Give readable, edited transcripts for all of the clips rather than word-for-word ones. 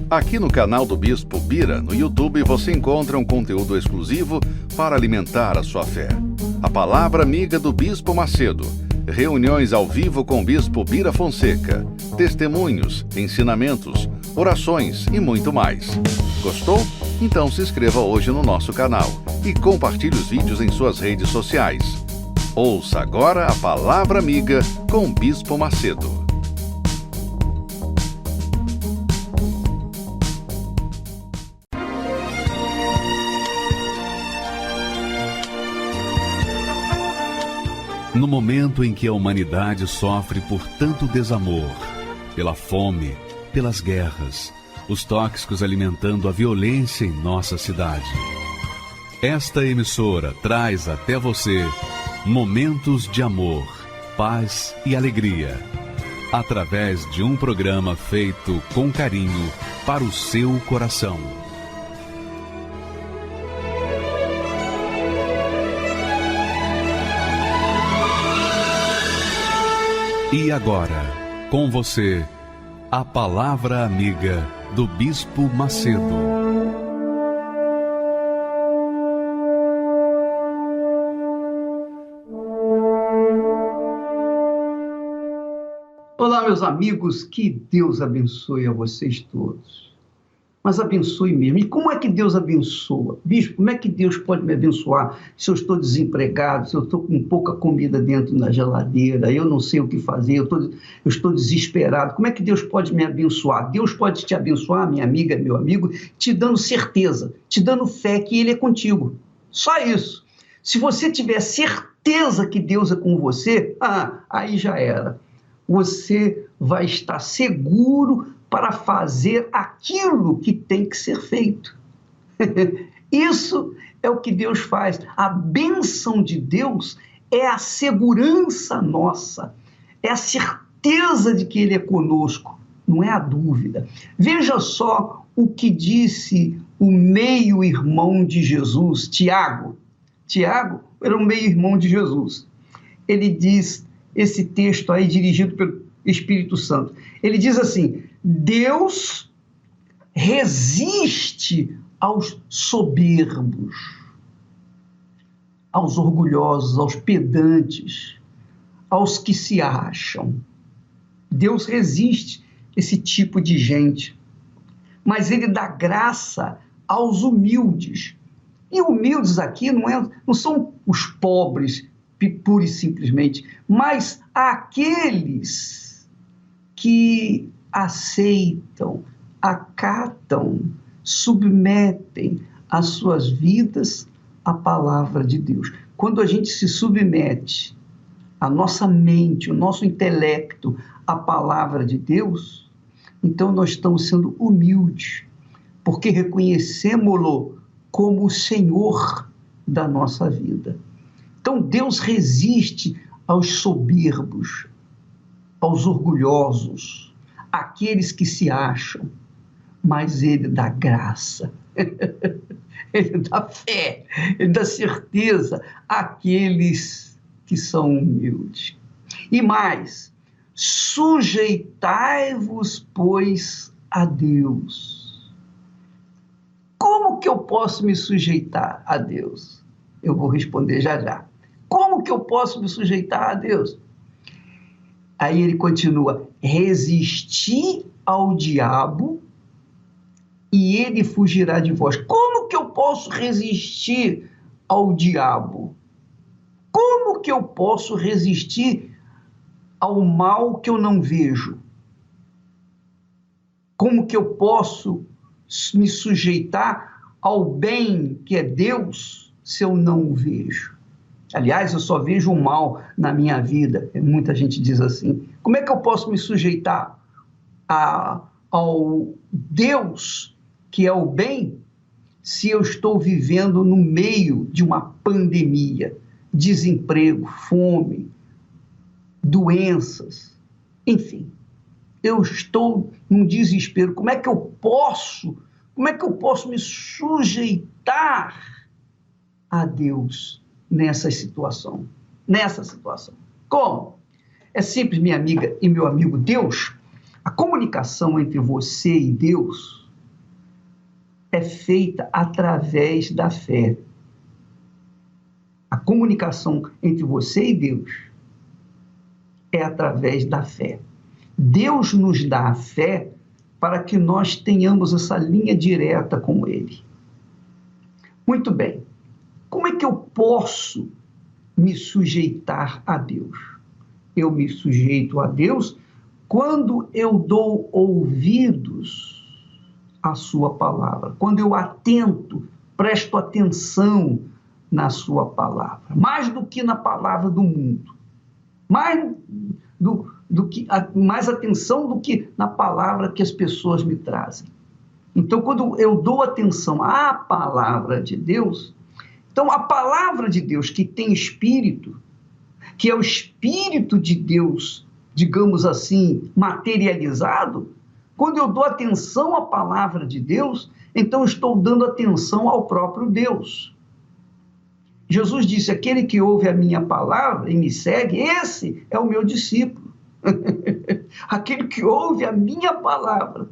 Aqui no canal do Bispo Bira, no YouTube, você encontra um conteúdo exclusivo para alimentar a sua fé. A Palavra Amiga do Bispo Macedo. Reuniões ao vivo com o Bispo Bira Fonseca. Testemunhos, ensinamentos, orações e muito mais. Gostou? Então se inscreva hoje no nosso canal e compartilhe os vídeos em suas redes sociais. Ouça agora a Palavra Amiga com o Bispo Macedo. No momento em que a humanidade sofre por tanto desamor, pela fome, pelas guerras, os tóxicos alimentando a violência em nossa cidade, esta emissora traz até você momentos de amor, paz e alegria, através de um programa feito com carinho para o seu coração. E agora, com você, a Palavra Amiga do Bispo Macedo. Olá, meus amigos, que Deus abençoe a vocês todos. Mas abençoe mesmo. E como é que Deus abençoa? Bispo, como é que Deus pode me abençoar se eu estou desempregado, se eu estou com pouca comida dentro da geladeira, eu não sei o que fazer, eu estou desesperado? Como é que Deus pode me abençoar? Deus pode te abençoar, minha amiga, meu amigo, te dando certeza, te dando fé que Ele é contigo. Só isso. Se você tiver certeza que Deus é com você, aí já era. Você vai estar seguro para fazer aquilo que tem que ser feito. Isso é o que Deus faz. A bênção de Deus é a segurança nossa, é a certeza de que Ele é conosco, não é a dúvida. Veja só o que disse o meio-irmão de Jesus, Tiago. Tiago era o meio-irmão de Jesus. Ele diz, esse texto aí dirigido pelo Espírito Santo, ele diz assim: Deus resiste aos soberbos, aos orgulhosos, aos pedantes, aos que se acham. Deus resiste esse tipo de gente, mas Ele dá graça aos humildes. E humildes aqui não são os pobres, pura e simplesmente, mas aqueles que aceitam, acatam, submetem as suas vidas à palavra de Deus. Quando a gente se submete a nossa mente, o nosso intelecto à palavra de Deus, então nós estamos sendo humildes, porque reconhecemos-lo como o Senhor da nossa vida. Então Deus resiste aos soberbos, aos orgulhosos, àqueles que se acham, mas Ele dá graça, Ele dá fé, Ele dá certeza àqueles que são humildes. E mais, sujeitai-vos, pois, a Deus. Como que eu posso me sujeitar a Deus? Eu vou responder já já. Como que eu posso me sujeitar a Deus? Aí ele continua: resisti ao diabo e ele fugirá de vós. Como que eu posso resistir ao diabo? Como que eu posso resistir ao mal que eu não vejo? Como que eu posso me sujeitar ao bem que é Deus se eu não o vejo? Aliás, eu só vejo o mal na minha vida. Muita gente diz assim: como é que eu posso me sujeitar ao Deus que é o bem se eu estou vivendo no meio de uma pandemia, desemprego, fome, doenças, enfim. Eu estou num desespero. Como é que eu posso me sujeitar a Deus nessa situação? Como? É simples, minha amiga e meu amigo. Deus, a comunicação entre você e Deus é feita através da fé. A comunicação entre você e Deus é através da fé. Deus nos dá a fé para que nós tenhamos essa linha direta com Ele. Muito bem. Como é que eu posso me sujeitar a Deus? Eu me sujeito a Deus quando eu dou ouvidos à sua palavra, quando eu atento, presto atenção na sua palavra, mais do que na palavra do mundo, mais atenção do que na palavra que as pessoas me trazem. Então, quando eu dou atenção à palavra de Deus, então a palavra de Deus que tem espírito, que é o Espírito de Deus, digamos assim, materializado, quando eu dou atenção à palavra de Deus, então eu estou dando atenção ao próprio Deus. Jesus disse, aquele que ouve a minha palavra e me segue, esse é o meu discípulo. Aquele que ouve a minha palavra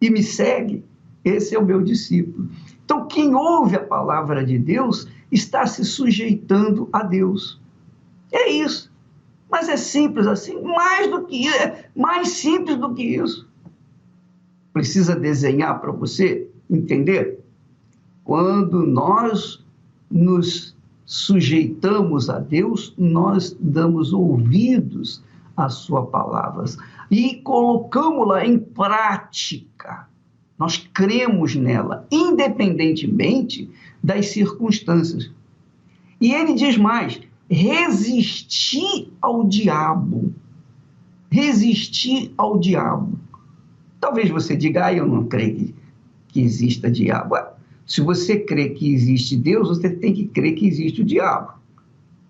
e me segue, esse é o meu discípulo. Então, quem ouve a palavra de Deus está se sujeitando a Deus. É isso. Mas é simples assim, mais simples do que isso. Precisa desenhar para você entender? Quando nós nos sujeitamos a Deus, nós damos ouvidos às suas palavras e colocamos-la em prática. Nós cremos nela, independentemente das circunstâncias. E ele diz mais, resistir ao diabo. Resistir ao diabo. Talvez você diga, eu não creio que exista diabo. Se você crê que existe Deus, você tem que crer que existe o diabo.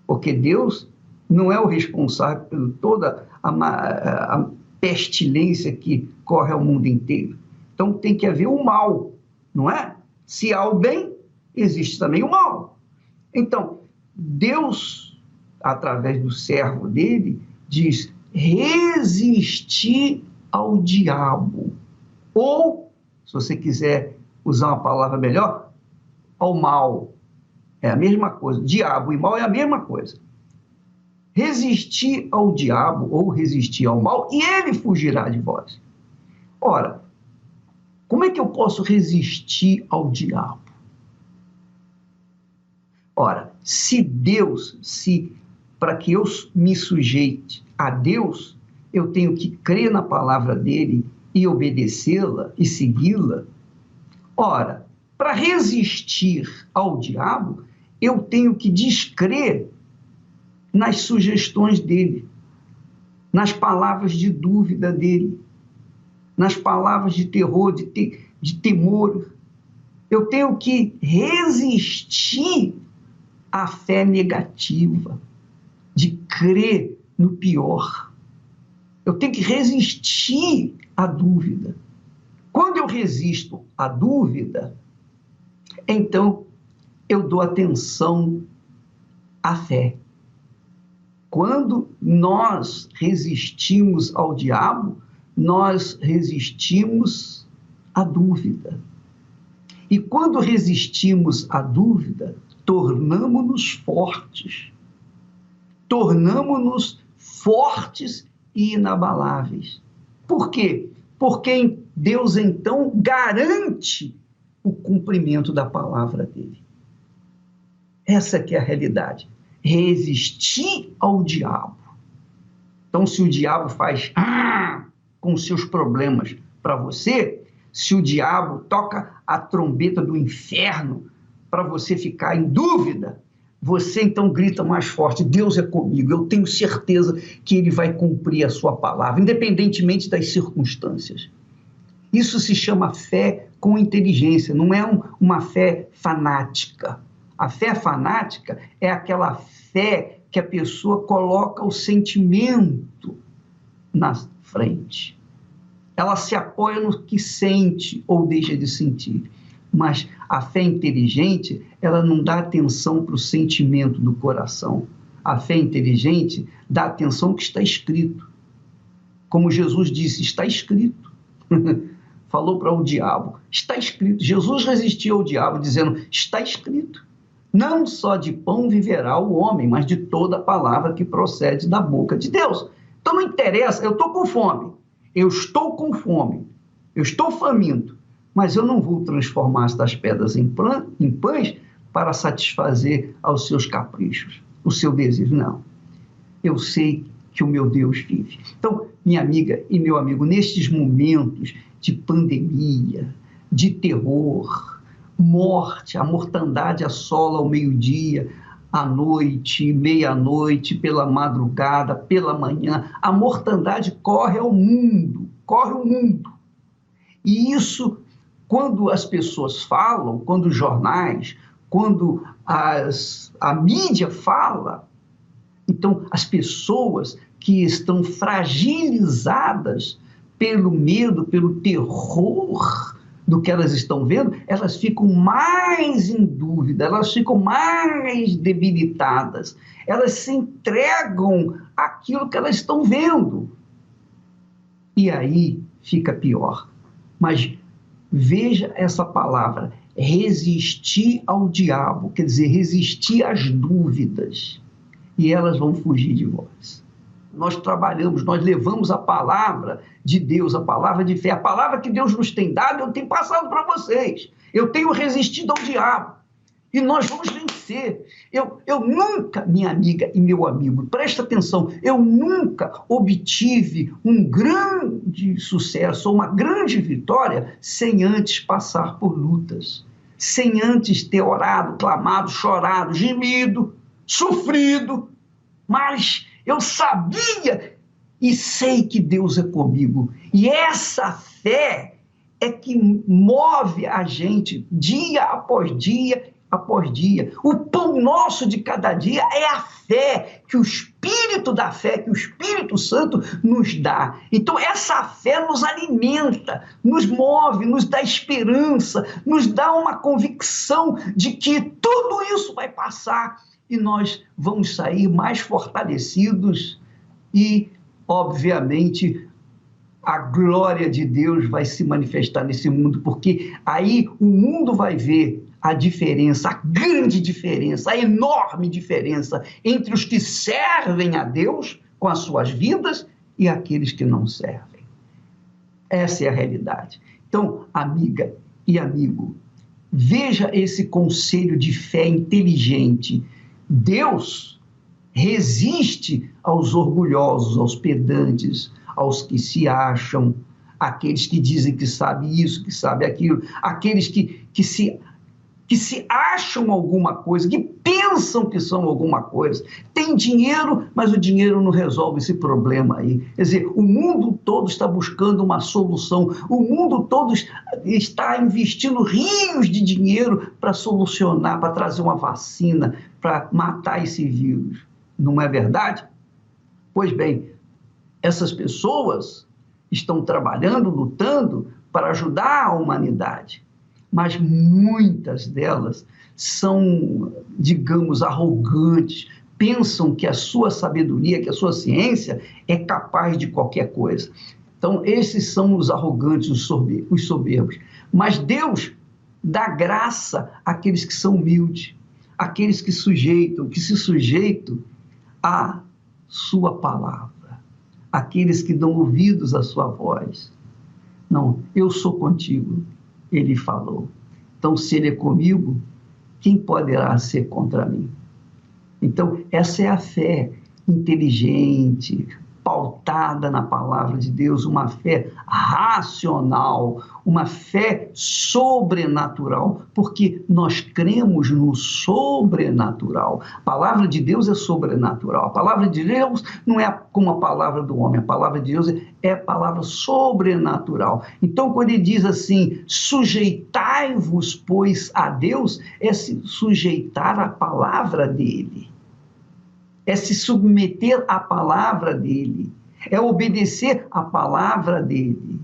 Porque Deus não é o responsável por toda a pestilência que corre ao mundo inteiro. Então tem que haver o mal, não é? Se há o bem, existe também o mal. Então, Deus, através do servo dele, diz, resistir ao diabo. Ou, se você quiser usar uma palavra melhor, ao mal. É a mesma coisa. Diabo e mal é a mesma coisa. Resistir ao diabo ou resistir ao mal e ele fugirá de vós. Ora, como é que eu posso resistir ao diabo? Ora, para que eu me sujeite a Deus, eu tenho que crer na palavra dele e obedecê-la e segui-la. Ora, para resistir ao diabo, eu tenho que descrer nas sugestões dele, nas palavras de dúvida dele, nas palavras de terror, de temor. Eu tenho que resistir à fé negativa, de crer no pior. Eu tenho que resistir à dúvida. Quando eu resisto à dúvida, então eu dou atenção à fé. Quando nós resistimos ao diabo, nós resistimos à dúvida. E quando resistimos à dúvida, tornamo-nos fortes. Tornamo-nos fortes e inabaláveis. Por quê? Porque Deus, então, garante o cumprimento da palavra dele. Essa que é a realidade. Resistir ao diabo. Então, se o diabo faz com seus problemas para você, se o diabo toca a trombeta do inferno para você ficar em dúvida, você então grita mais forte, Deus é comigo, eu tenho certeza que ele vai cumprir a sua palavra, independentemente das circunstâncias. Isso se chama fé com inteligência, não é uma fé fanática. A fé fanática é aquela fé que a pessoa coloca o sentimento na frente. Ela se apoia no que sente ou deixa de sentir. Mas a fé inteligente, ela não dá atenção para o sentimento do coração. A fé inteligente dá atenção ao que está escrito. Como Jesus disse, está escrito. falou para o diabo, está escrito. Jesus resistiu ao diabo dizendo, está escrito. Não só de pão viverá o homem, mas de toda palavra que procede da boca de Deus. Então não interessa, eu estou com fome, eu estou faminto, mas eu não vou transformar estas pedras em pães para satisfazer aos seus caprichos, o seu desejo, não. Eu sei que o meu Deus vive. Então, minha amiga e meu amigo, nestes momentos de pandemia, de terror, morte, a mortandade assola ao meio-dia, à noite, meia-noite, pela madrugada, pela manhã, a mortandade corre o mundo. E isso, quando as pessoas falam, quando os jornais, quando a mídia fala, então as pessoas que estão fragilizadas pelo medo, pelo terror do que elas estão vendo, elas ficam mais em dúvida, elas ficam mais debilitadas, elas se entregam àquilo que elas estão vendo. E aí fica pior. Mas veja essa palavra, resistir ao diabo, quer dizer, resistir às dúvidas, e elas vão fugir de vós. Nós trabalhamos, nós levamos a palavra de Deus, a palavra de fé, a palavra que Deus nos tem dado, eu tenho passado para vocês. Eu tenho resistido ao diabo. E nós vamos vencer. Eu nunca, minha amiga e meu amigo, presta atenção, eu nunca obtive um grande sucesso ou uma grande vitória sem antes passar por lutas, sem antes ter orado, clamado, chorado, gemido, sofrido, mas eu sabia e sei que Deus é comigo. E essa fé é que move a gente dia após dia. O pão nosso de cada dia é a fé, que o Espírito da fé, que o Espírito Santo nos dá. Então essa fé nos alimenta, nos move, nos dá esperança, nos dá uma convicção de que tudo isso vai passar e nós vamos sair mais fortalecidos e, obviamente, a glória de Deus vai se manifestar nesse mundo, porque aí o mundo vai ver a diferença, a grande diferença, a enorme diferença entre os que servem a Deus com as suas vidas e aqueles que não servem. Essa é a realidade. Então, amiga e amigo, veja esse conselho de fé inteligente. Deus resiste aos orgulhosos, aos pedantes, aos que se acham, aqueles que dizem que sabem isso, que sabem aquilo, aqueles que se acham alguma coisa, que pensam que são alguma coisa. Tem dinheiro, mas o dinheiro não resolve esse problema aí. Quer dizer, o mundo todo está buscando uma solução, o mundo todo está investindo rios de dinheiro para solucionar, para trazer uma vacina, para matar esse vírus. Não é verdade? Pois bem, essas pessoas estão trabalhando, lutando para ajudar a humanidade. Mas muitas delas são, digamos, arrogantes, pensam que a sua sabedoria, que a sua ciência é capaz de qualquer coisa. Então, esses são os arrogantes, os soberbos. Mas Deus dá graça àqueles que são humildes, àqueles que se sujeitam à sua palavra, àqueles que dão ouvidos à sua voz. Não, eu sou contigo. Ele falou. Então, se ele é comigo, quem poderá ser contra mim? Então, essa é a fé inteligente, pautada na palavra de Deus, uma fé racional, uma fé sobrenatural, porque nós cremos no sobrenatural. A palavra de Deus é sobrenatural. A palavra de Deus não é como a palavra do homem, a palavra de Deus é a palavra sobrenatural. Então, quando ele diz assim, sujeitai-vos, pois, a Deus, é se sujeitar à palavra dele. É se submeter à palavra dele, é obedecer à palavra dele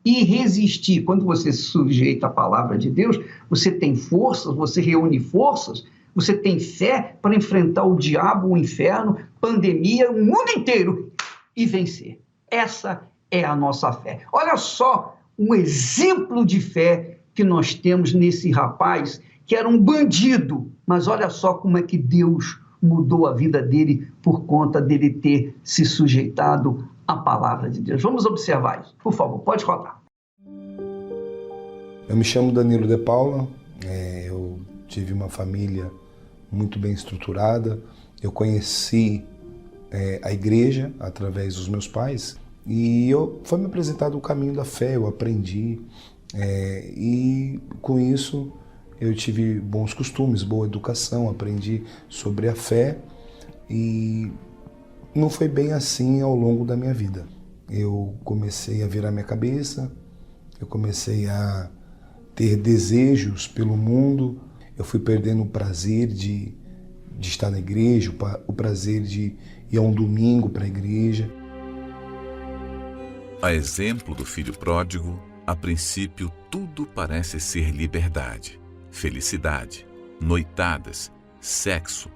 e resistir. Quando você se sujeita à palavra de Deus, você tem forças, você reúne forças, você tem fé para enfrentar o diabo, o inferno, pandemia, o mundo inteiro e vencer. Essa é a nossa fé. Olha só um exemplo de fé que nós temos nesse rapaz, que era um bandido, mas olha só como é que Deus mudou a vida dele por conta dele ter se sujeitado à palavra de Deus. Vamos observar isso. Por favor, pode rodar. Eu me chamo Danilo de Paula, eu tive uma família muito bem estruturada, eu conheci a igreja através dos meus pais e foi me apresentado o caminho da fé, eu aprendi e com isso eu tive bons costumes, boa educação, aprendi sobre a fé e não foi bem assim ao longo da minha vida. Eu comecei a virar minha cabeça, eu comecei a ter desejos pelo mundo, eu fui perdendo o prazer de estar na igreja, o prazer de ir a um domingo para a igreja. A exemplo do filho pródigo, a princípio tudo parece ser liberdade, felicidade, noitadas, sexo,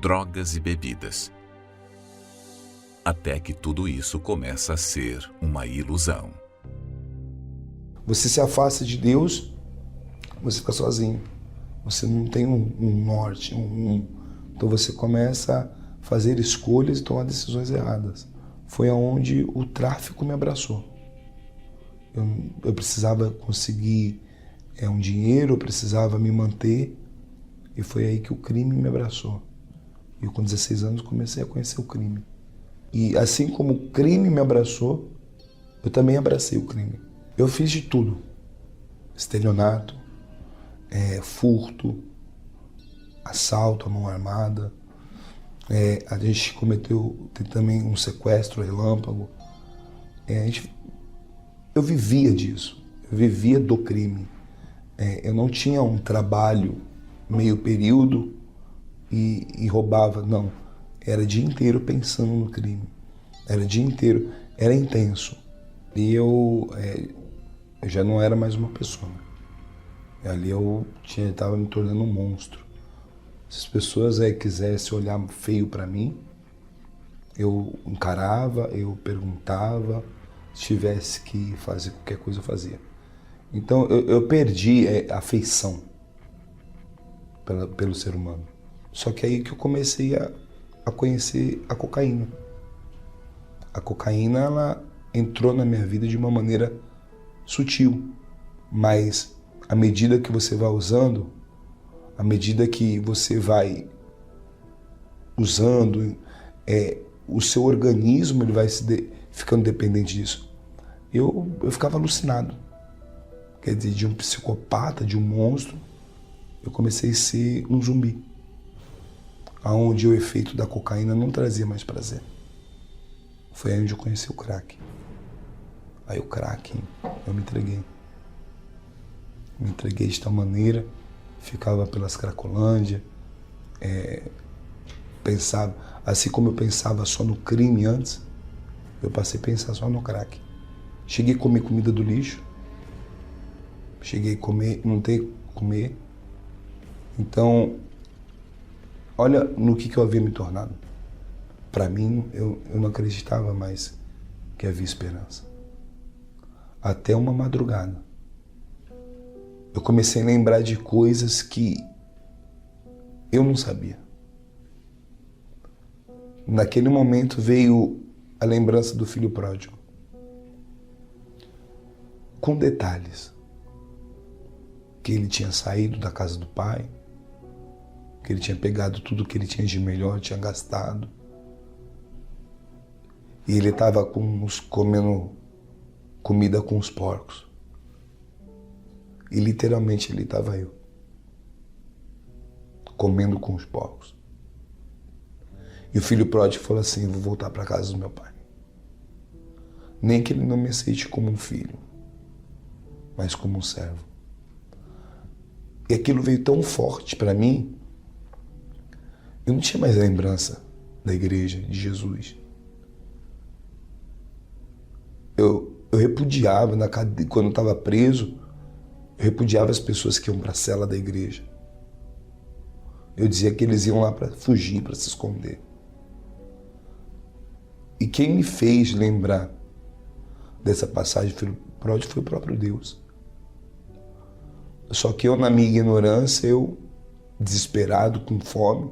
drogas e bebidas. Até que tudo isso começa a ser uma ilusão. Você se afasta de Deus, você fica sozinho. Você não tem um norte, Então você começa a fazer escolhas e tomar decisões erradas. Foi aonde o tráfico me abraçou. Eu precisava conseguir um dinheiro, eu precisava me manter. E foi aí que o crime me abraçou. E eu, com 16 anos, comecei a conhecer o crime. E assim como o crime me abraçou, eu também abracei o crime. Eu fiz de tudo. Estelionato, furto, assalto à mão armada. A gente cometeu também um sequestro relâmpago. Eu vivia disso, eu vivia do crime. Eu não tinha um trabalho meio período e roubava, não. Era o dia inteiro pensando no crime. Era o dia inteiro, era intenso. E eu já não era mais uma pessoa. Ali eu estava me tornando um monstro. Se as pessoas quisessem olhar feio para mim, eu encarava, eu perguntava, se tivesse que fazer qualquer coisa eu fazia. Então eu perdi a afeição pelo ser humano. Só que aí que eu comecei a conhecer a cocaína. A cocaína, ela entrou na minha vida de uma maneira sutil, mas à medida que você vai usando, à medida que você vai usando, o seu organismo ele vai ficando dependente disso. Eu ficava alucinado. Quer dizer, de um psicopata, de um monstro, eu comecei a ser um zumbi. Onde o efeito da cocaína não trazia mais prazer. Foi aí onde eu conheci o crack. Aí o crack, eu me entreguei. Me entreguei de tal maneira, ficava pelas Cracolândia, pensava, assim como eu pensava só no crime antes, eu passei a pensar só no crack. Cheguei a comer comida do lixo, cheguei a comer, não ter que comer. Então, olha no que eu havia me tornado. Para mim, eu não acreditava mais que havia esperança. Até uma madrugada, eu comecei a lembrar de coisas que eu não sabia. Naquele momento veio a lembrança do filho pródigo, com detalhes. Que ele tinha saído da casa do pai, que ele tinha pegado tudo que ele tinha de melhor, tinha gastado. E ele estava comendo comida com os porcos. E literalmente ali estava eu, comendo com os porcos. E o filho pródigo falou assim: eu vou voltar para casa do meu pai. Nem que ele não me aceite como um filho, mas como um servo. E aquilo veio tão forte para mim, eu não tinha mais lembrança da igreja, de Jesus. Eu repudiava, quando eu estava preso, eu repudiava as pessoas que iam para a cela da igreja. Eu dizia que eles iam lá para fugir, para se esconder. E quem me fez lembrar dessa passagem Para onde foi o próprio Deus. Só que eu, na minha ignorância, eu, desesperado, com fome,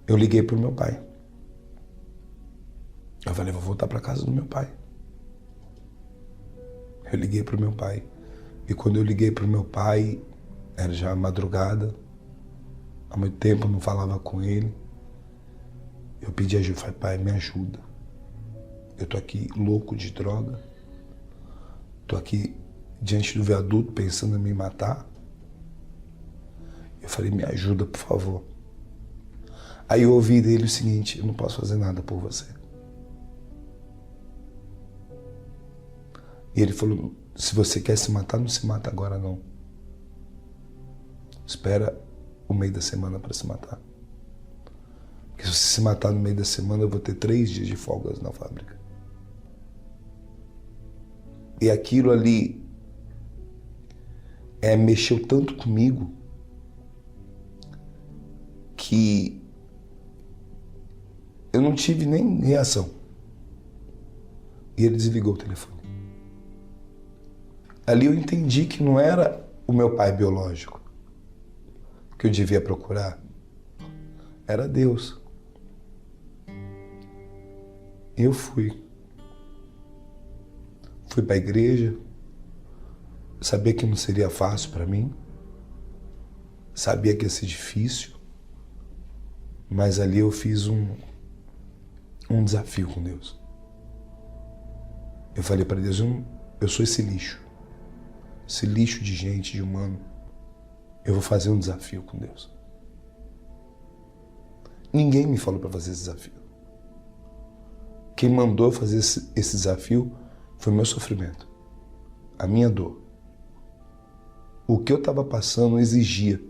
eu liguei para o meu pai. Eu falei, vou voltar para casa do meu pai. Eu liguei para o meu pai. E quando eu liguei para o meu pai, era já madrugada. Há muito tempo eu não falava com ele. Eu pedi ajuda, falei, pai, me ajuda. Eu tô aqui louco de droga. Tô aqui diante do viaduto pensando em me matar. Eu falei, me ajuda, por favor. Aí eu ouvi dele o seguinte, eu não posso fazer nada por você. E ele falou, se você quer se matar, não se mata agora não. Espera o meio da semana para se matar. Porque se você se matar no meio da semana, eu vou ter 3 dias de folgas na fábrica. E aquilo ali mexeu tanto comigo que eu não tive nem reação. E ele desligou o telefone. Ali eu entendi que não era o meu pai biológico que eu devia procurar. Era Deus. Eu fui. Fui para a igreja. Sabia que não seria fácil para mim. Sabia que ia ser difícil. Mas ali eu fiz um desafio com Deus. Eu falei para Deus, eu sou esse lixo de gente, de humano. Eu vou fazer um desafio com Deus. Ninguém me falou para fazer esse desafio. Quem mandou fazer esse desafio foi o meu sofrimento, a minha dor. O que eu estava passando exigia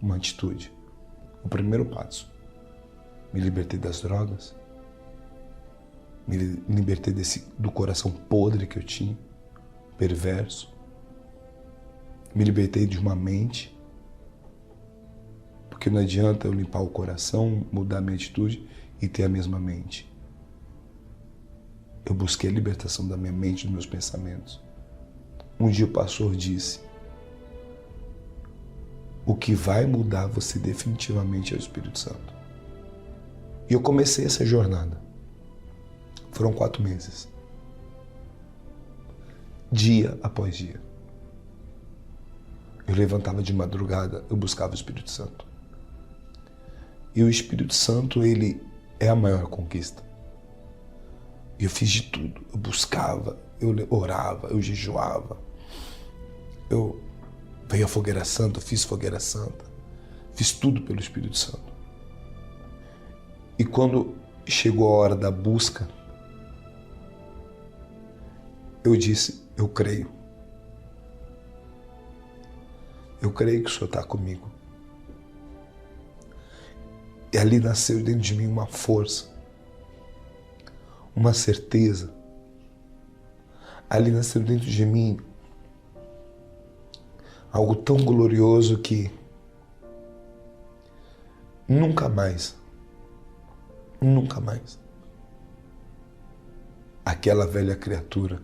uma atitude. O primeiro passo. Me libertei das drogas. Me libertei do coração podre que eu tinha, perverso. Me libertei de uma mente. Porque não adianta eu limpar o coração, mudar a minha atitude e ter a mesma mente. Eu busquei a libertação da minha mente, dos meus pensamentos. Um dia o pastor disse, o que vai mudar você definitivamente é o Espírito Santo. E eu comecei essa jornada. Foram 4 meses. Dia após dia. Eu levantava de madrugada, eu buscava o Espírito Santo. E o Espírito Santo, ele é a maior conquista. Eu fiz de tudo. Eu buscava, eu orava, eu jejuava. Eu veio a fogueira santa, eu fiz fogueira santa. Fiz tudo pelo Espírito Santo. E quando chegou a hora da busca, eu disse, eu creio. Eu creio que o Senhor está comigo. E ali nasceu dentro de mim uma força, uma certeza. Ali nasceu dentro de mim algo tão glorioso que nunca mais aquela velha criatura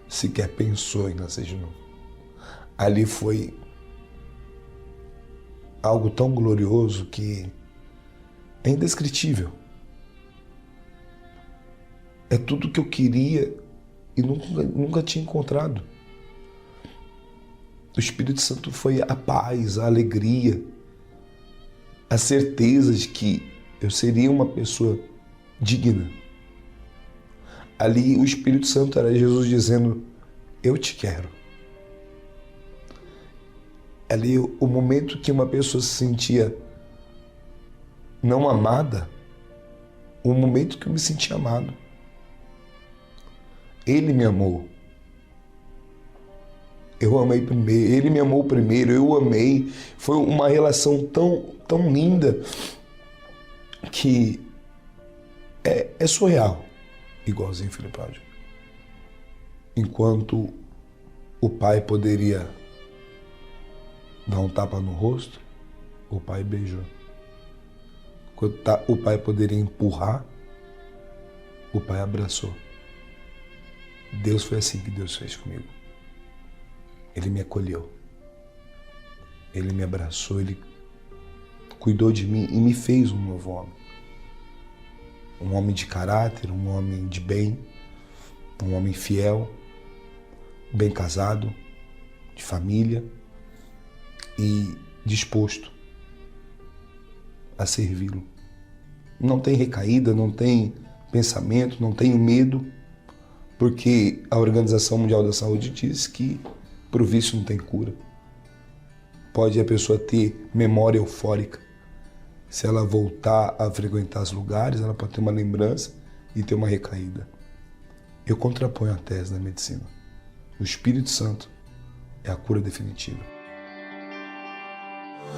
sequer pensou em nascer de novo. Ali foi algo tão glorioso que é indescritível. É tudo que eu queria e nunca tinha encontrado. O Espírito Santo foi a paz, a alegria, a certeza de que eu seria uma pessoa digna. Ali o Espírito Santo era Jesus dizendo, eu te quero. Ali o momento que uma pessoa se sentia não amada, o momento que eu me senti amado. Ele me amou. Eu amei primeiro, ele me amou primeiro, eu amei. Foi uma relação tão linda que é surreal, igualzinho Filho Pródigo. Enquanto o pai poderia dar um tapa no rosto, o pai beijou. Enquanto o pai poderia empurrar, o pai abraçou. Deus foi assim que Deus fez comigo. Ele me acolheu. Ele me abraçou, Ele cuidou de mim e me fez um novo homem. Um homem de caráter, um homem de bem, um homem fiel, bem casado, de família e disposto a servi-lo. Não tem recaída, não tem pensamento, não tenho medo, porque a Organização Mundial da Saúde diz que para o vício não tem cura. Pode a pessoa ter memória eufórica. Se ela voltar a frequentar os lugares, ela pode ter uma lembrança e ter uma recaída. Eu contraponho a tese da medicina. O Espírito Santo é a cura definitiva.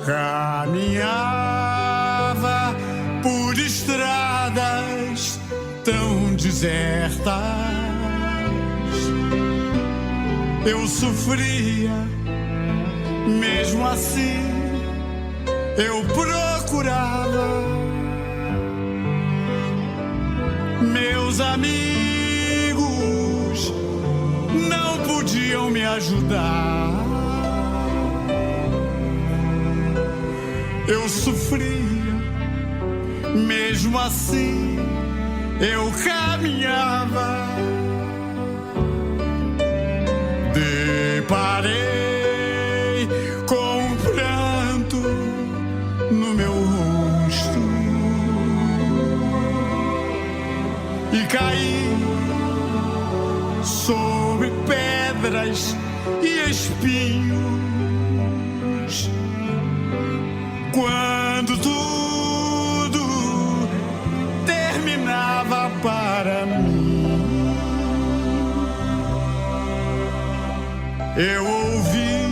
Caminhava por estradas tão desertas. Eu sofria, mesmo assim eu procurava. Meus amigos não podiam me ajudar. Eu sofria, mesmo assim eu caminhava. Deparei com um pranto no meu rosto e caí sobre pedras e espinhos. Quando tudo terminava para mim, eu ouvi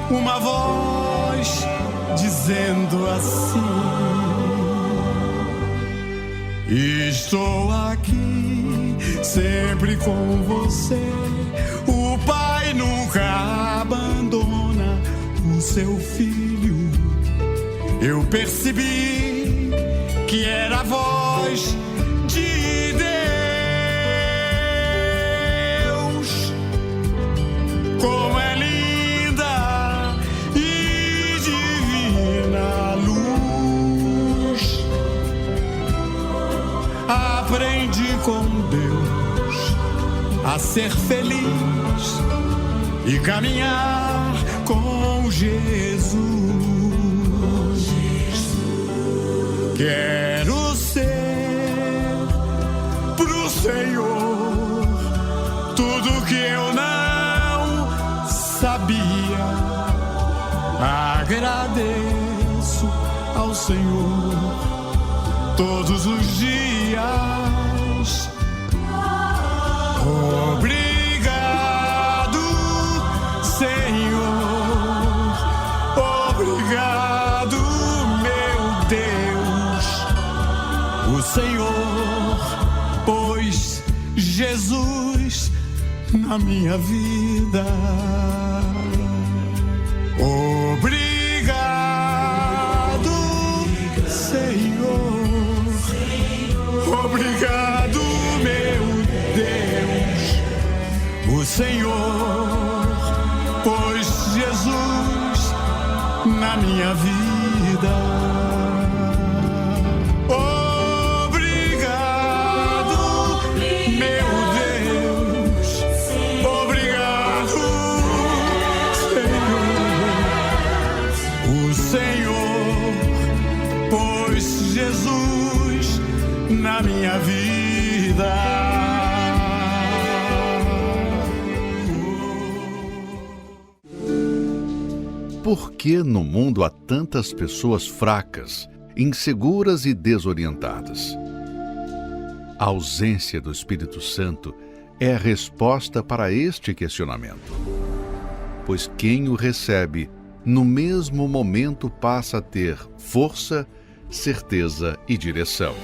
uma voz dizendo assim: estou aqui sempre com você. O Pai nunca abandona o seu filho. Eu percebi que era a voz de Deus. Como é linda e divina a luz. Aprendi com Deus a ser feliz e caminhar com Jesus. Quero ser pro Senhor tudo que eu não sabia. Agradeço ao Senhor todos os dias. Obrigado, Senhor. Obrigado, meu Deus. O Senhor pôs Jesus na minha vida. Obrigado, Senhor. Obrigado, meu Deus. O Senhor pôs Jesus na minha vida. Obrigado, meu Deus. Obrigado, Senhor. O Senhor pôs Jesus na minha vida. Por que no mundo há tantas pessoas fracas, inseguras e desorientadas? A ausência do Espírito Santo é a resposta para este questionamento. Pois quem o recebe, no mesmo momento passa a ter força, certeza e direção.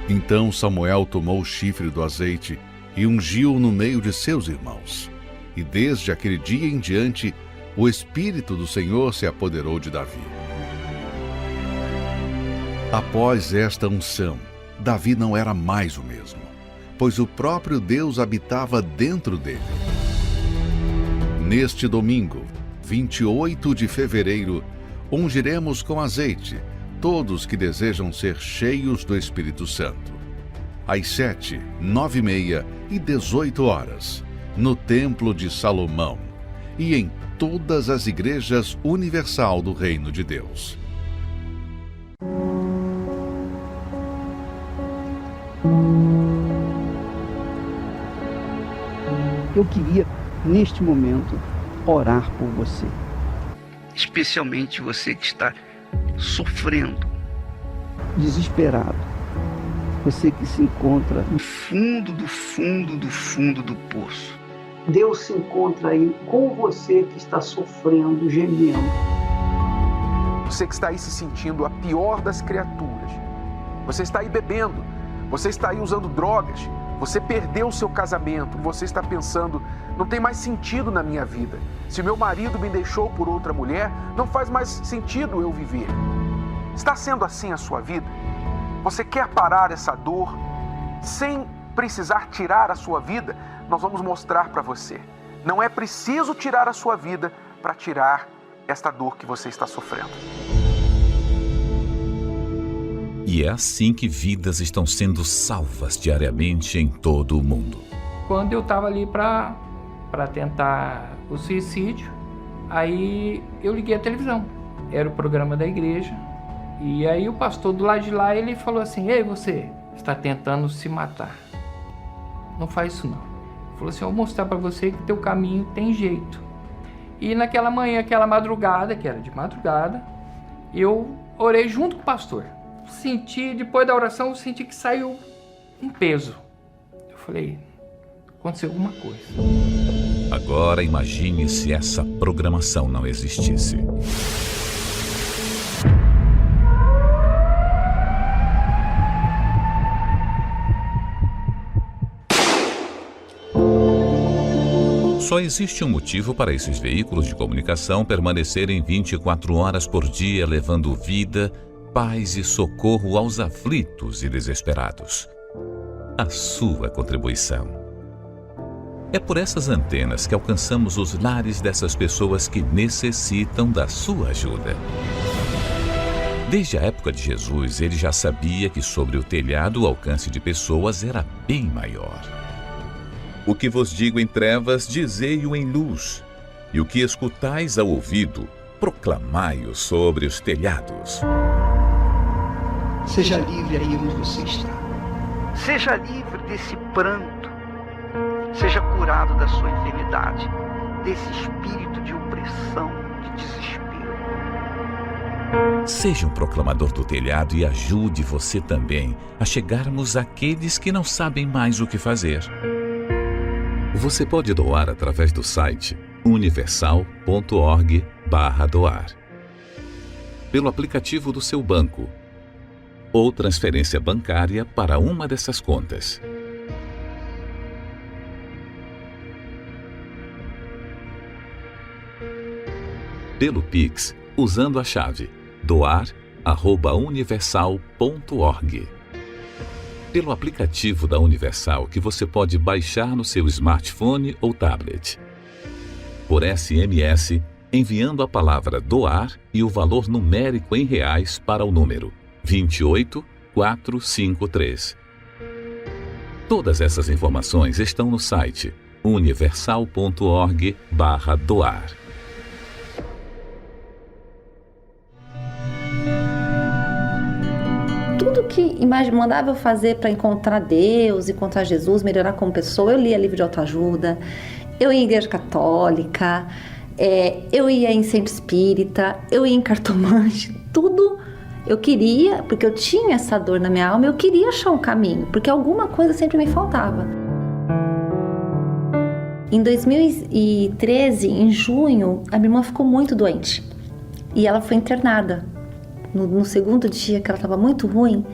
Então Samuel tomou o chifre do azeite e ungiu-o no meio de seus irmãos. E desde aquele dia em diante, o Espírito do Senhor se apoderou de Davi. Após esta unção, Davi não era mais o mesmo. pois o próprio Deus habitava dentro dele. Neste domingo, 28 de fevereiro, ungiremos com azeite todos que desejam ser cheios do Espírito Santo. Às 7, 9h30 e 18h, no Templo de Salomão e em todas as igrejas universal do Reino de Deus. Eu queria, neste momento, orar por você. Especialmente você que está sofrendo, desesperado. Você que se encontra no fundo do fundo do fundo do poço. Deus se encontra aí com você que está sofrendo, gemendo. Você que está aí se sentindo a pior das criaturas. Você está aí bebendo. Você está aí usando drogas. Você perdeu o seu casamento. Você está pensando, não tem mais sentido na minha vida. Se meu marido me deixou por outra mulher, não faz mais sentido eu viver. Está sendo assim a sua vida? Você quer parar essa dor sem precisar tirar a sua vida? Nós vamos mostrar para você. Não é preciso tirar a sua vida para tirar esta dor que você está sofrendo. E é assim que vidas estão sendo salvas diariamente em todo o mundo. Quando eu estava ali para tentar o suicídio, aí eu liguei a televisão. Era o programa da igreja. E aí o pastor do lado de lá, ele falou assim: ei, você está tentando se matar. Não faz isso não. Ele falou assim: eu vou mostrar para você que teu caminho tem jeito. E naquela manhã, aquela madrugada, que era de madrugada, eu orei junto com o pastor. Senti, depois da oração, eu senti que saiu um peso. Eu falei, aconteceu alguma coisa. Agora imagine se essa programação não existisse. Só existe um motivo para esses veículos de comunicação permanecerem 24 horas por dia, levando vida, paz e socorro aos aflitos e desesperados. A sua contribuição. É por essas antenas que alcançamos os lares dessas pessoas que necessitam da sua ajuda. Desde a época de Jesus, ele já sabia que sobre o telhado o alcance de pessoas era bem maior. O que vos digo em trevas, dizei-o em luz, e o que escutais ao ouvido, proclamai-o sobre os telhados. Seja livre aí onde você está. Seja livre desse pranto. Seja curado da sua enfermidade, desse espírito de opressão, de desespero. Seja um proclamador do telhado e ajude você também a chegarmos àqueles que não sabem mais o que fazer. Você pode doar através do site universal.org/doar, pelo aplicativo do seu banco ou transferência bancária para uma dessas contas. Pelo Pix, usando a chave doar@universal.org. Pelo aplicativo da Universal que você pode baixar no seu smartphone ou tablet. Por SMS, enviando a palavra doar e o valor numérico em reais para o número 28453. Todas essas informações estão no site universal.org/doar. Tudo que mandava eu fazer para encontrar Deus, encontrar Jesus, melhorar como pessoa, eu lia livro de autoajuda, eu ia em igreja católica, eu ia em centro espírita, eu ia em cartomante, tudo eu queria, porque eu tinha essa dor na minha alma, eu queria achar um caminho, porque alguma coisa sempre me faltava. Em 2013, em junho, a minha irmã ficou muito doente e ela foi internada. No segundo dia, que ela estava muito ruim,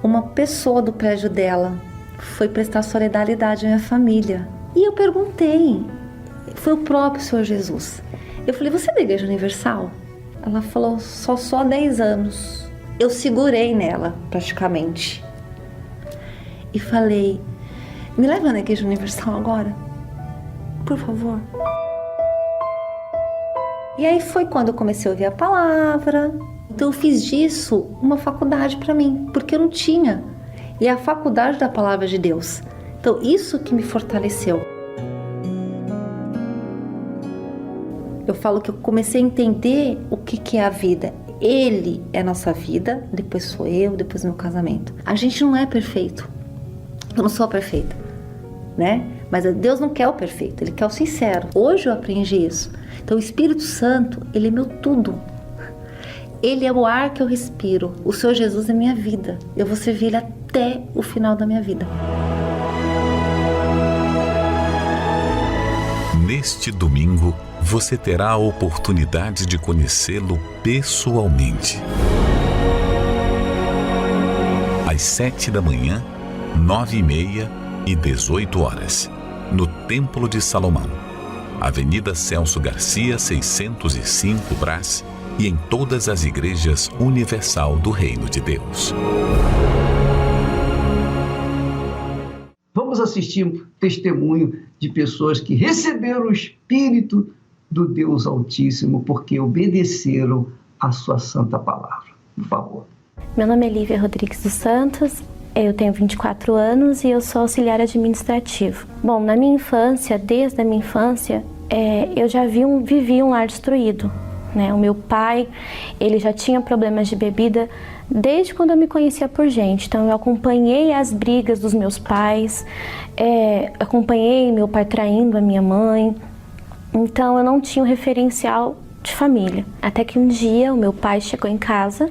uma pessoa do prédio dela foi prestar solidariedade à minha família. E eu perguntei, foi o próprio Senhor Jesus. Eu falei, você é da Igreja Universal? Ela falou, só há 10 anos. Eu segurei nela, praticamente. E falei, Me leva na Igreja Universal agora, por favor. E aí foi quando eu comecei a ouvir a palavra. Então eu fiz disso uma faculdade para mim, porque eu não tinha. E é a faculdade da palavra de Deus. Então isso que me fortaleceu. Eu falo que eu comecei a entender o que é a vida. Ele é a nossa vida, depois sou eu, depois meu casamento. A gente não é perfeito. Eu não sou perfeita, né? Mas Deus não quer o perfeito, Ele quer o sincero. Hoje eu aprendi isso. Então o Espírito Santo, Ele é meu tudo. Ele é o ar que eu respiro. O Senhor Jesus é minha vida. Eu vou servir Ele até o final da minha vida. Neste domingo, você terá a oportunidade de conhecê-lo pessoalmente. Às 7 da manhã, 9h30 e 18 horas, no Templo de Salomão, Avenida Celso Garcia, 605 Brás, e em todas as igrejas universal do Reino de Deus. Vamos assistir um testemunho de pessoas que receberam o Espírito do Deus Altíssimo porque obedeceram à sua santa palavra. Por favor. Meu nome é Lívia Rodrigues dos Santos, eu tenho 24 anos e eu sou auxiliar administrativo. Bom, na minha infância, desde a minha infância, eu já vivi um lar destruído. Né? O meu pai, ele já tinha problemas de bebida desde quando eu me conhecia por gente. Então eu acompanhei as brigas dos meus pais, acompanhei meu pai traindo a minha mãe. Então eu não tinha um referencial de família. Até que um dia o meu pai chegou em casa,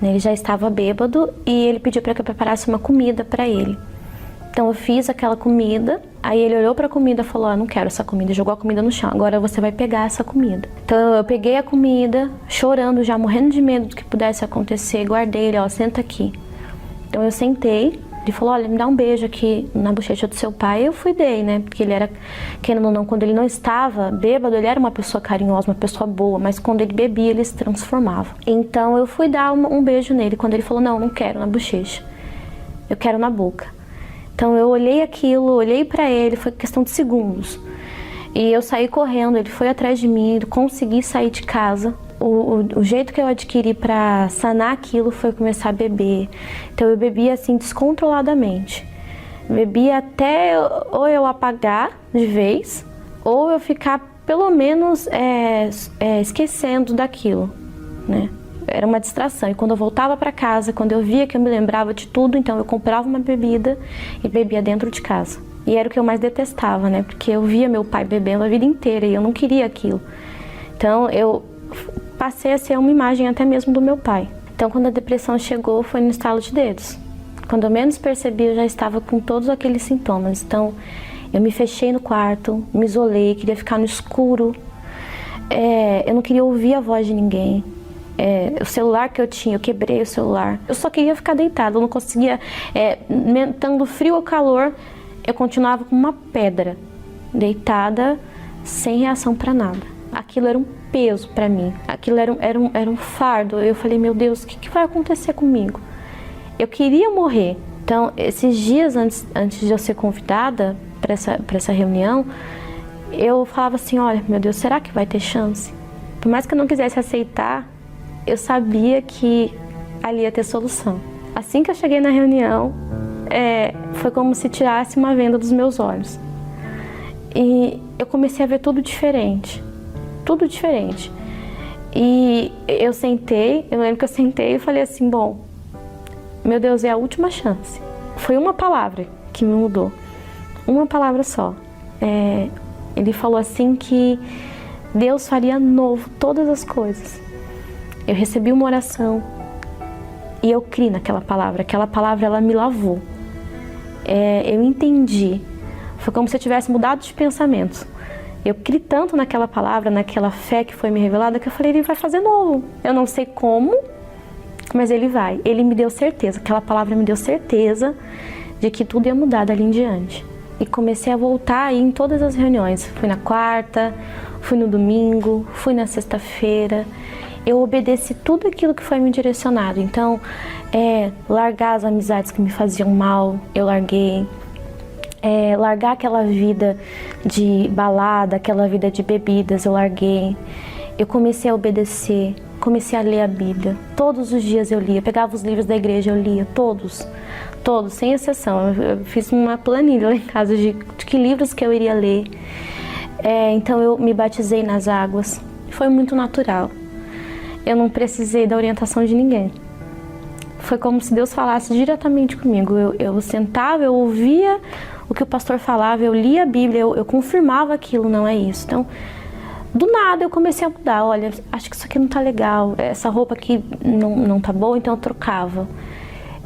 né, ele já estava bêbado e ele pediu para que eu preparasse uma comida para ele. Então eu fiz aquela comida, aí ele olhou para a comida e falou: não quero essa comida, jogou a comida no chão, agora você vai pegar essa comida. Então eu peguei a comida, chorando, já morrendo de medo do que pudesse acontecer, guardei ele, senta aqui. Então eu sentei, ele falou: olha, me dá um beijo aqui na bochecha do seu pai. Eu fui dei, né, porque ele era, querendo ou não, quando ele não estava bêbado, ele era uma pessoa carinhosa, uma pessoa boa, mas quando ele bebia, ele se transformava. Então eu fui dar um beijo nele, quando ele falou: não quero na bochecha, eu quero na boca. Então eu olhei aquilo, olhei para ele, foi questão de segundos. E eu saí correndo, ele foi atrás de mim, consegui sair de casa. O jeito que eu adquiri para sanar aquilo foi começar a beber. Então eu bebia assim descontroladamente. Bebia até ou eu apagar de vez, ou eu ficar pelo menos esquecendo daquilo, né? Era uma distração. E quando eu voltava para casa, quando eu via que eu me lembrava de tudo, então eu comprava uma bebida e bebia dentro de casa. E era o que eu mais detestava, né? Porque eu via meu pai bebendo a vida inteira e eu não queria aquilo. Então eu passei a ser uma imagem até mesmo do meu pai. Então quando a depressão chegou, foi no estalo de dedos. Quando eu menos percebi, eu já estava com todos aqueles sintomas. Então eu me fechei no quarto, me isolei, queria ficar no escuro. Eu não queria ouvir a voz de ninguém. O celular que eu tinha, eu quebrei o celular. Eu só queria ficar deitada, eu não conseguia, estando frio ou calor, eu continuava como uma pedra, deitada, sem reação para nada. Aquilo era um peso para mim, aquilo era um fardo. Eu falei: meu Deus, o que vai acontecer comigo? Eu queria morrer. Então, esses dias antes de eu ser convidada para essa reunião, eu falava assim: olha, meu Deus, será que vai ter chance? Por mais que eu não quisesse aceitar, eu sabia que ali ia ter solução. Assim que eu cheguei na reunião, foi como se tirasse uma venda dos meus olhos. E eu comecei a ver tudo diferente. Tudo diferente. E eu lembro que eu sentei e falei assim: bom, meu Deus, é a última chance. Foi uma palavra que me mudou. Uma palavra só. Ele falou assim que Deus faria novo todas as coisas. Eu recebi uma oração e eu criei naquela palavra. Aquela palavra, ela me lavou. Eu entendi. Foi como se eu tivesse mudado de pensamento. Eu criei tanto naquela palavra, naquela fé que foi me revelada, que eu falei: ele vai fazer novo. Eu não sei como, mas ele vai. Ele me deu certeza. Aquela palavra me deu certeza de que tudo ia mudar dali em diante. E comecei a voltar aí em todas as reuniões. Fui na quarta, fui no domingo, fui na sexta-feira. Eu obedeci tudo aquilo que foi me direcionado. Então, largar as amizades que me faziam mal, eu larguei. largar aquela vida de balada, aquela vida de bebidas, eu larguei. Eu comecei a obedecer, comecei a ler a Bíblia. Todos os dias eu lia, pegava os livros da igreja, eu lia, todos, sem exceção. Eu fiz uma planilha lá em casa de que livros que eu iria ler. Então eu me batizei nas águas, foi muito natural. Eu não precisei da orientação de ninguém. Foi como se Deus falasse diretamente comigo. Eu sentava, eu ouvia o que o pastor falava, eu lia a Bíblia, eu confirmava aquilo, não é isso. Então, do nada eu comecei a mudar. Olha, acho que isso aqui não tá legal, essa roupa aqui não tá boa, então eu trocava.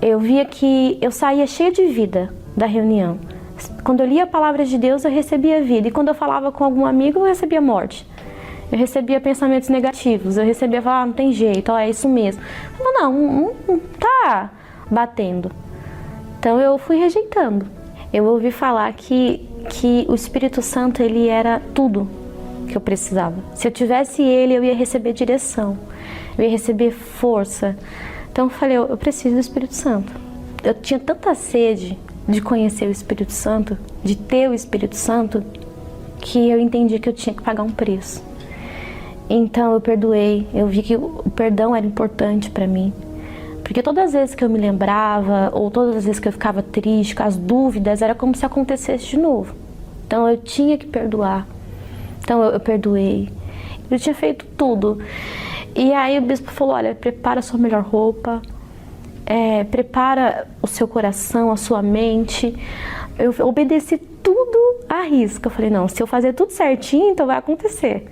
Eu via que eu saía cheia de vida da reunião. Quando eu lia a palavra de Deus, eu recebia vida. E quando eu falava com algum amigo, eu recebia morte. Eu recebia pensamentos negativos. Eu recebia, não tem jeito, é isso mesmo. Não tá batendo. Então eu fui rejeitando. Eu ouvi falar que o Espírito Santo, ele era tudo que eu precisava. Se eu tivesse ele, eu ia receber direção, eu ia receber força. Então eu falei, eu preciso do Espírito Santo. Eu tinha tanta sede de conhecer o Espírito Santo, de ter o Espírito Santo, que eu entendi que eu tinha que pagar um preço. Então eu perdoei, eu vi que o perdão era importante para mim. Porque todas as vezes que eu me lembrava, ou todas as vezes que eu ficava triste, com as dúvidas, era como se acontecesse de novo. Então eu tinha que perdoar. Então eu perdoei. Eu tinha feito tudo. E aí o bispo falou, olha, prepara a sua melhor roupa, prepara o seu coração, a sua mente. Eu obedeci tudo à risca. Eu falei, não, se eu fazer tudo certinho, então vai acontecer.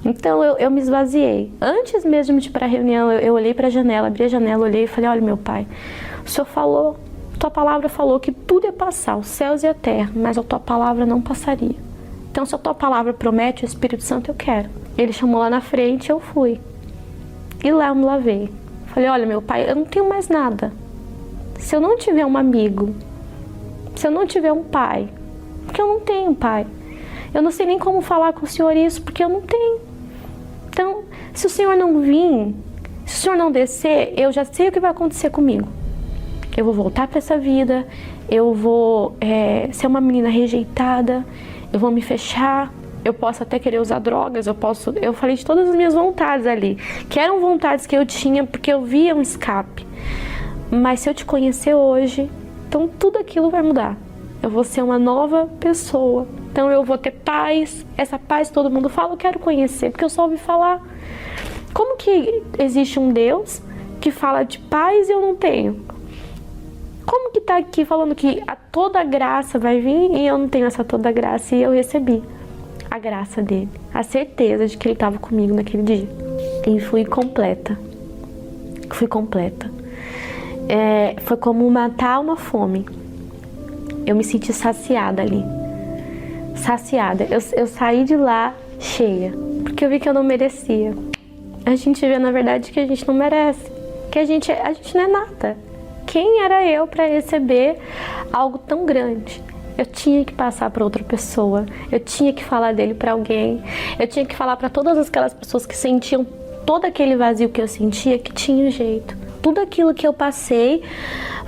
Então eu me esvaziei. Antes mesmo de ir para a reunião, eu olhei para a janela, abri a janela, olhei e falei, olha, meu pai, o Senhor falou, tua palavra falou que tudo ia passar, os céus e a terra, mas a tua palavra não passaria. Então, se a tua palavra promete o Espírito Santo, eu quero. Ele chamou lá na frente, eu fui. E lá eu me lavei. Falei, olha, meu pai, eu não tenho mais nada. Se eu não tiver um amigo, se eu não tiver um pai, porque eu não tenho pai. Eu não sei nem como falar com o Senhor isso, porque eu não tenho. Então, se o Senhor não vir, se o Senhor não descer, eu já sei o que vai acontecer comigo. Eu vou voltar para essa vida, eu vou ser uma menina rejeitada, eu vou me fechar, eu posso até querer usar drogas, eu falei de todas as minhas vontades ali, que eram vontades que eu tinha porque eu via um escape. Mas se eu te conhecer hoje, então tudo aquilo vai mudar. Eu vou ser uma nova pessoa. Então eu vou ter paz, essa paz todo mundo fala, eu quero conhecer, porque eu só ouvi falar. Como que existe um Deus que fala de paz e eu não tenho? Como que tá aqui falando que toda a graça vai vir e eu não tenho essa toda a graça? E eu recebi a graça dele, a certeza de que ele estava comigo naquele dia. E fui completa. Fui completa. Foi como matar uma fome. Eu me senti saciada ali. Saciada. Eu saí de lá cheia, porque eu vi que eu não merecia. A gente vê, na verdade, que a gente não merece, que a gente não é nada. Quem era eu para receber algo tão grande? Eu tinha que passar para outra pessoa, eu tinha que falar dele para alguém, eu tinha que falar para todas aquelas pessoas que sentiam todo aquele vazio que eu sentia, que tinha jeito. Tudo aquilo que eu passei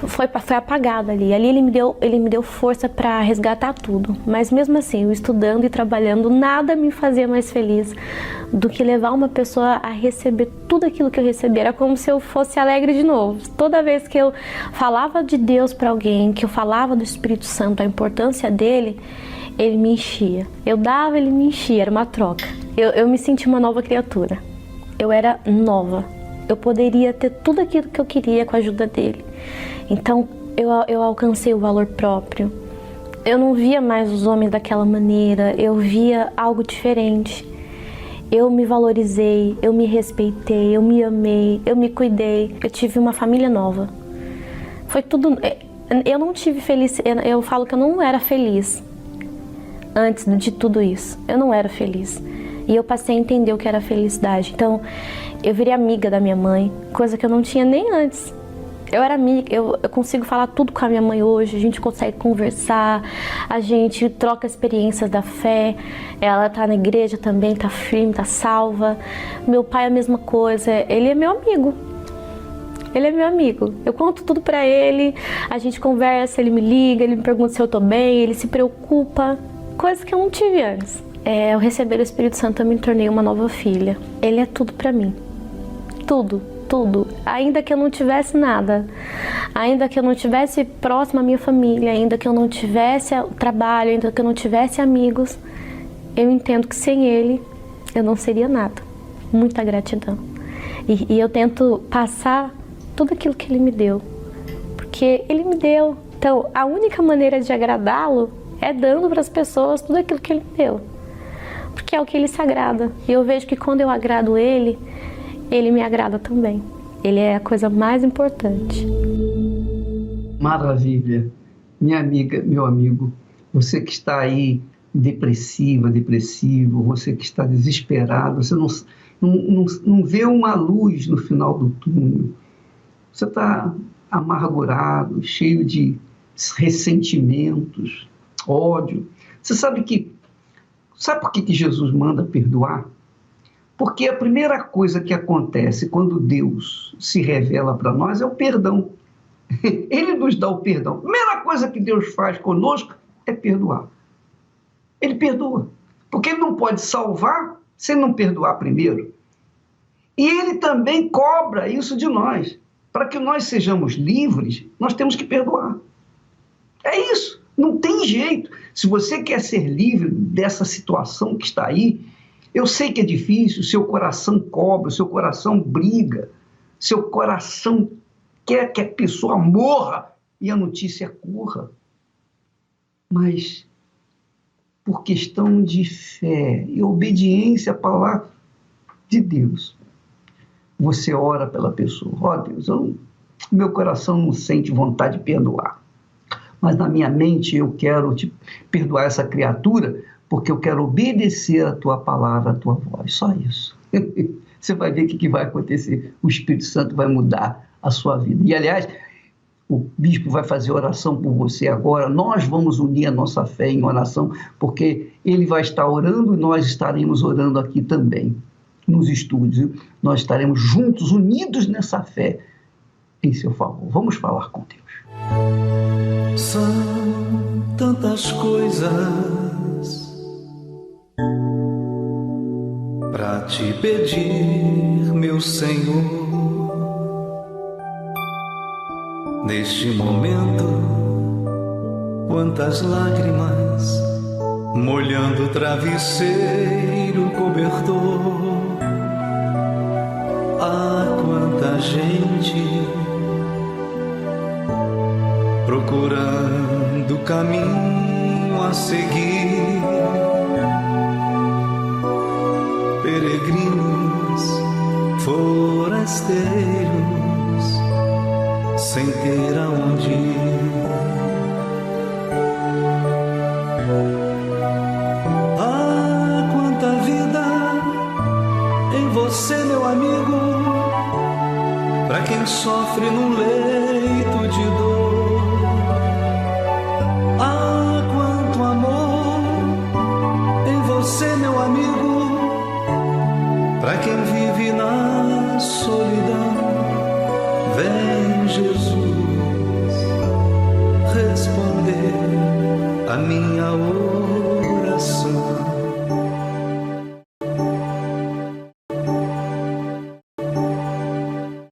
foi apagado ali. Ali ele me deu força para resgatar tudo. Mas mesmo assim, eu estudando e trabalhando, nada me fazia mais feliz do que levar uma pessoa a receber tudo aquilo que eu recebi. Era como se eu fosse alegre de novo. Toda vez que eu falava de Deus para alguém, que eu falava do Espírito Santo, a importância dele, ele me enchia. Eu dava, ele me enchia, era uma troca. Eu me senti uma nova criatura. Eu era nova. Eu poderia ter tudo aquilo que eu queria com a ajuda dele. Então, eu alcancei o valor próprio. Eu não via mais os homens daquela maneira, eu via algo diferente. Eu me valorizei, eu me respeitei, eu me amei, eu me cuidei. Eu tive uma família nova. Foi tudo... Eu não tive felicidade, eu falo que eu não era feliz antes de tudo isso. Eu não era feliz. E eu passei a entender o que era felicidade. Então, eu virei amiga da minha mãe, coisa que eu não tinha nem antes. Eu era amiga, eu consigo falar tudo com a minha mãe hoje, a gente consegue conversar, a gente troca experiências da fé, ela tá na igreja também, tá firme, tá salva. Meu pai é a mesma coisa, ele é meu amigo. Ele é meu amigo. Eu conto tudo pra ele, a gente conversa, ele me liga, ele me pergunta se eu tô bem, ele se preocupa. Coisa que eu não tive antes. Ao receber o Espírito Santo, eu me tornei uma nova filha. Ele é tudo pra mim. Tudo, tudo. Ainda que eu não tivesse nada, ainda que eu não tivesse próximo à minha família, ainda que eu não tivesse trabalho, ainda que eu não tivesse amigos, eu entendo que sem ele eu não seria nada. Muita gratidão. E eu tento passar tudo aquilo que ele me deu, porque ele me deu. Então, a única maneira de agradá-lo é dando para as pessoas tudo aquilo que ele me deu, porque é o que ele se agrada. E eu vejo que quando eu agrado ele, ele me agrada também. Ele é a coisa mais importante. Maravilha. Minha amiga, meu amigo, você que está aí depressiva, depressivo, você que está desesperado, você não vê uma luz no final do túnel. Você está amargurado, cheio de ressentimentos, ódio. Você sabe por que Jesus manda perdoar? Porque a primeira coisa que acontece quando Deus se revela para nós é o perdão. Ele nos dá o perdão. A primeira coisa que Deus faz conosco é perdoar. Ele perdoa. Porque ele não pode salvar sem não perdoar primeiro. E ele também cobra isso de nós. Para que nós sejamos livres, nós temos que perdoar. É isso. Não tem jeito. Se você quer ser livre dessa situação que está aí, eu sei que é difícil, seu coração cobra, seu coração briga, seu coração quer que a pessoa morra e a notícia corra. Mas, por questão de fé e obediência à palavra de Deus, você ora pela pessoa. Ó Deus, meu coração não sente vontade de perdoar, mas na minha mente eu quero te perdoar essa criatura, porque eu quero obedecer a tua palavra, a tua voz. Só isso. Você vai ver o que vai acontecer. O Espírito Santo vai mudar a sua vida. E, aliás, o bispo vai fazer oração por você agora. Nós vamos unir a nossa fé em oração, porque ele vai estar orando e nós estaremos orando aqui também, nos estúdios. Nós estaremos juntos, unidos nessa fé, em seu favor. Vamos falar com Deus. São tantas coisas para te pedir, meu Senhor, neste momento. Quantas lágrimas molhando o travesseiro cobertor. Ah, quanta gente procurando caminho a seguir. Peregrinos, forasteiros, sem ter aonde ir. Ah, quanta vida em você, meu amigo, pra quem sofre num leito de dor. Ah, quanto amor em você, meu amigo, pra quem vive na solidão. Vem, Jesus, responder a minha oração.